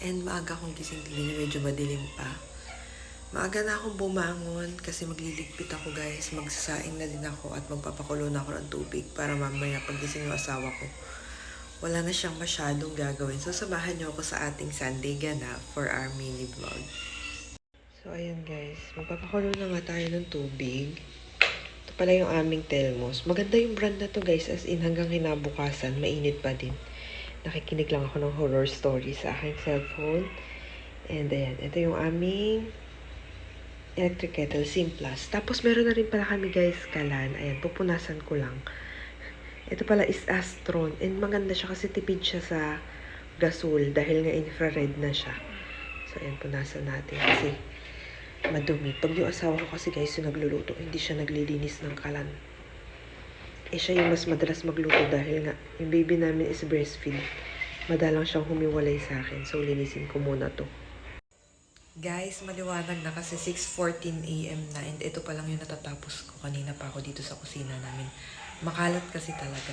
And maaga akong gising din, medyo madilim pa. Maaga na akong bumangon kasi magliligpit ako guys. Magsasaing na din ako at magpapakulo na ako ng tubig para mamaya pagising yung asawa ko, wala na siyang masyadong gagawin. So samahan niyo ako sa ating Sunday ganap for our mini vlog. So ayan guys, magpapakulo na nga tayo ng tubig. Ito pala yung aming Telmos. Maganda yung brand na to guys, as in hanggang kinabukasan, mainit pa din. Nakikinig lang ako ng horror story sa aking cellphone. And ayan, ito yung aming electric kettle, Simplas. Tapos meron na rin pala kami guys, kalan. Ayan, pupunasan ko lang. Ito pala is Astron. And maganda siya kasi tipid siya sa gasol dahil nga infrared na siya. So ayan, punasan natin kasi madumi. Pag yung asawa ko kasi guys yung nagluluto, hindi siya naglilinis ng kalan. Siya yung mas madalas magluto dahil nga yung baby namin is breastfeed. Madalang siyang humiwalay sa akin. So, linisin ko muna to. Guys, maliwanag na kasi 6:14 AM na. And ito pa lang yung natatapos ko. Kanina pa ako dito sa kusina namin. Makalat kasi talaga.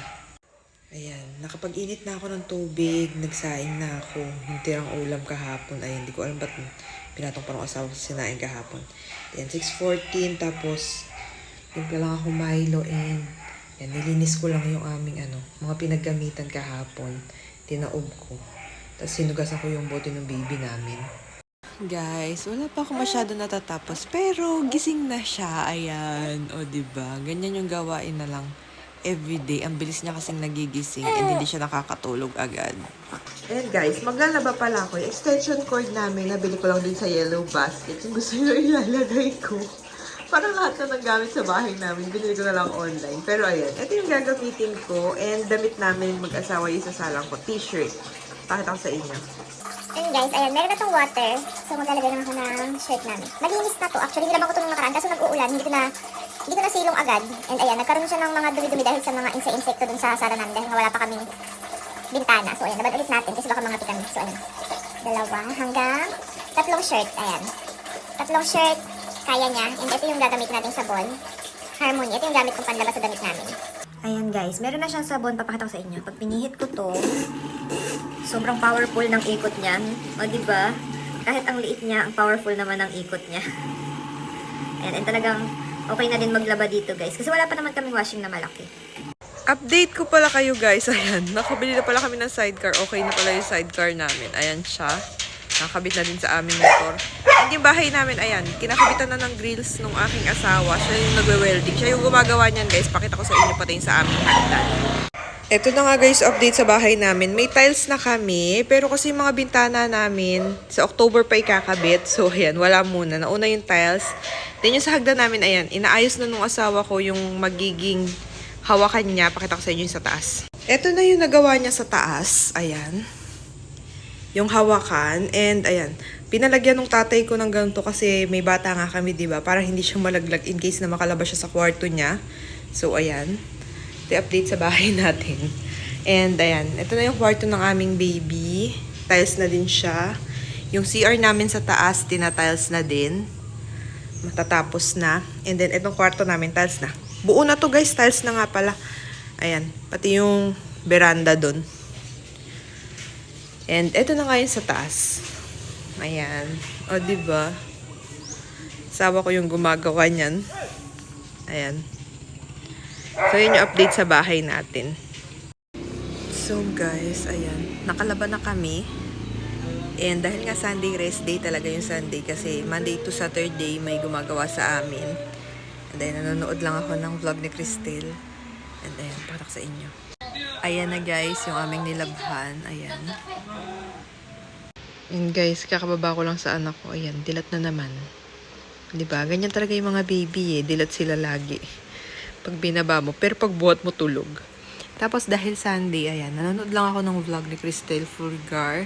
Ayan, nakapag-init na ako ng tubig. Nagsaing na ako. Yung tirang ulam kahapon. Ayan, di ko alam ba't pinatong pa ng asawa sa sinaing kahapon. Ayan, 6:14. Tapos, timpla lang ako Milo and yan, nilinis ko lang yung aming mga pinaggamitan kahapon. Tinaob ko. Tapos sinugasan ko yung bote ng baby namin. Guys, wala pa ako masyado natatapos. Pero gising na siya. Ayan. O, diba? Ganyan yung gawain na lang everyday. Ang bilis niya kasing nagigising and hindi siya nakakatulog agad. Ayan guys, maglalaba pala ako. Yung extension cord namin, nabili ko lang din sa Yellow Basket. Yung gusto nyo ilalagay ko. Parang lahat na ng gamit sa bahay namin, binili ko na lang online. Pero ayan, ito yung gagamitin ko. And damit namin mag-asawa yung sasalang ko. T-shirt. Pakita ko sa inyo. And guys, ayan, meron na tong water. So maglalagay lang ako ng shirt namin. Malinis na to. Actually, nilabang ko ito nung nakaraan. Kaso nag-uulan, hindi ko na silong agad. And ayan, nagkaroon siya ng mga dumi-dumi dahil sa mga insekto dun sa sala namin. Dahil wala pa kaming bintana. So ayan, nabad ulit natin kasi baka mga kami. So ayan, 2 hanggang 3 shirt. Ayan. 3 shirt. Kaya niya. And ito yung gagamitin natin sabon. Harmony. Ito yung gamit kong panlabas sa damit namin. Ayan guys. Meron na siyang sabon. Papakita ko sa inyo. Pag pinihit ko to, sobrang powerful ng ikot niyan. O diba? Kahit ang liit niya, ang powerful naman ng ikot niya. And talagang okay na din maglaba dito guys. Kasi wala pa naman kaming washing na malaki. Update ko pala kayo guys. Ayan. Nakabili na pala kami ng sidecar. Okay na pala yung sidecar namin. Ayan siya. Nakakabit na din sa aming motor. And yung bahay namin, ayan, kinakabitan na ng grills nung aking asawa. Siya yung nagwe-welding. Siya yung gumagawa niyan, guys. Pakita ko sa inyo pati sa aming hagdan. Ito na nga, guys, update sa bahay namin. May tiles na kami, pero kasi yung mga bintana namin, sa October pa ikakabit. So, ayan, wala muna. Nauna yung tiles. Then yung sa hagdan namin, ayan, inaayos na nung asawa ko yung magiging hawakan niya. Pakita ko sa inyo yung sa taas. Ito na yung nagawa niya sa taas. Ayan. Yung hawakan. And ayan, pinalagyan ng tatay ko ng ganito kasi may bata nga kami, diba? Para hindi siya malaglag in case na makalabas siya sa kwarto niya. So ayan, ito update sa bahay natin. And ayan, ito na yung kwarto ng aming baby. Tiles na din siya. Yung CR namin sa taas, tina-tiles na din. Matatapos na. And then itong kwarto namin, tiles na. Buo na to guys, tiles na nga pala. Ayan, pati yung veranda dun. And ito na nga yun sa taas. Ayan. O, diba? Sawa ko yung gumagawa niyan. Ayan. So, yun yung update sa bahay natin. So, guys, ayan. Nakalaban na kami. And dahil nga Sunday rest day talaga yung Sunday kasi Monday to Saturday may gumagawa sa amin. And then, nanonood lang ako ng vlog ni Cristel. And ayan, patak sa inyo. Ayan na guys, yung aming nilabhan. Ayan. And guys, kakababa ko lang sa anak ko. Ayan, dilat na naman. Diba? Ganyan talaga yung mga baby eh. Dilat sila lagi. Pag binaba mo. Pero pag buhat mo tulog. Tapos dahil Sunday, ayan, nanonood lang ako ng vlog ni Cristel Fulgar.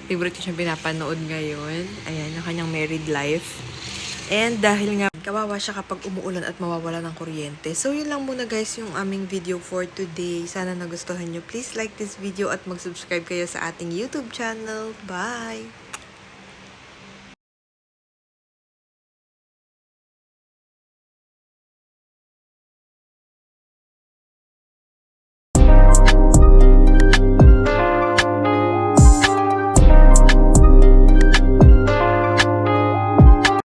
Favorite ko siyang pinapanood ngayon. Ayan, yung kanyang married life. And dahil nga, kawawa siya kapag umuulan at mawawala ng kuryente. So, yun lang muna guys yung aming video for today. Sana nagustuhan nyo. Please like this video at mag-subscribe kayo sa ating YouTube channel. Bye!